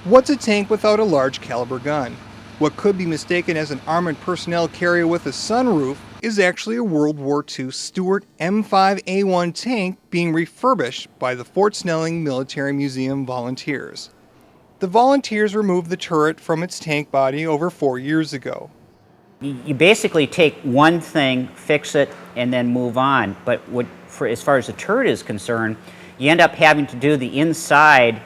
What's a tank without a large caliber gun? What could be mistaken as an armored personnel carrier with a sunroof is actually a World War II Stuart M5A1 tank being refurbished by the Fort Snelling Military Museum volunteers. The volunteers removed the turret from its tank body over 4 years ago. You basically take one thing, fix it, and then move on. But as far as the turret is concerned, you end up having to do the inside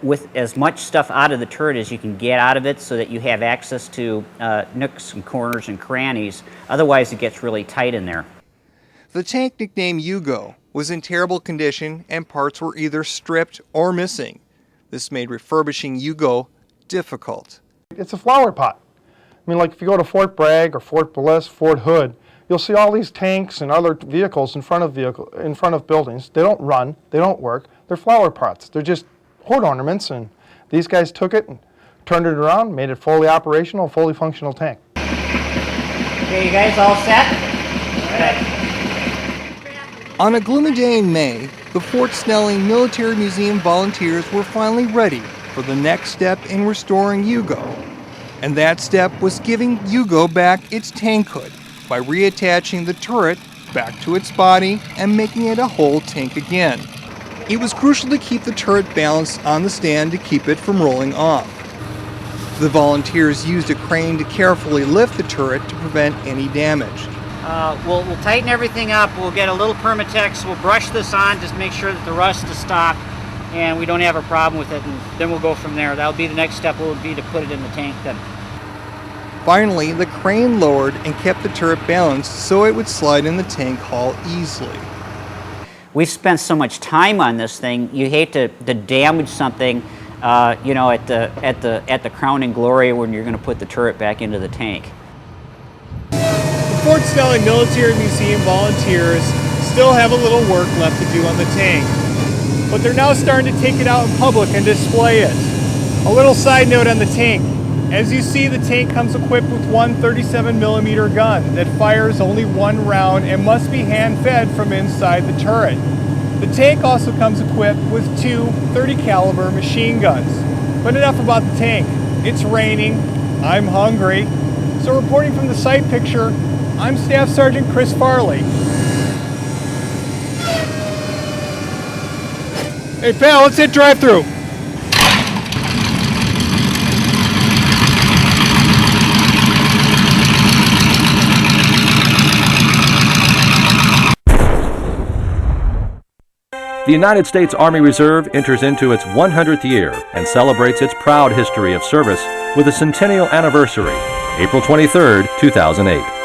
with as much stuff out of the turret as you can get out of it so that you have access to nooks and corners and crannies. Otherwise, it gets really tight in there. The tank, nicknamed Hugo, was in terrible condition and parts were either stripped or missing. This made refurbishing Hugo difficult. It's a flower pot. I mean, like if you go to Fort Bragg or Fort Bliss, Fort Hood, you'll see all these tanks and other vehicles in front of buildings. They don't run, they don't work. They're flower pots. They're just hood ornaments, and these guys took it and turned it around, made it fully operational, fully functional tank. Okay, you guys all set? Right. On a gloomy day in May, the Fort Snelling Military Museum volunteers were finally ready for the next step in restoring Hugo. And that step was giving Hugo back its tank hood by reattaching the turret back to its body and making it a whole tank again. It was crucial to keep the turret balanced on the stand to keep it from rolling off. The volunteers used a crane to carefully lift the turret to prevent any damage. We'll tighten everything up. We'll get a little Permatex. We'll brush this on, just make sure that the rust is stopped and we don't have a problem with it, and then we'll go from there. That'll be the next step, will be to put it in the tank then. Finally, the crane lowered and kept the turret balanced so it would slide in the tank hull easily. We've spent so much time on this thing. You hate to damage something, at the crowning glory when you're going to put the turret back into the tank. The Fort Snelling Military Museum volunteers still have a little work left to do on the tank, but they're now starting to take it out in public and display it. A little side note on the tank. As you see, the tank comes equipped with one 37mm gun that fires only one round and must be hand-fed from inside the turret. The tank also comes equipped with two 30 caliber machine guns. But enough about the tank. It's raining, I'm hungry. So reporting from the site picture, I'm Staff Sergeant Chris Farley. Hey pal, let's hit drive-through. The United States Army Reserve enters into its 100th year and celebrates its proud history of service with a centennial anniversary, April 23, 2008.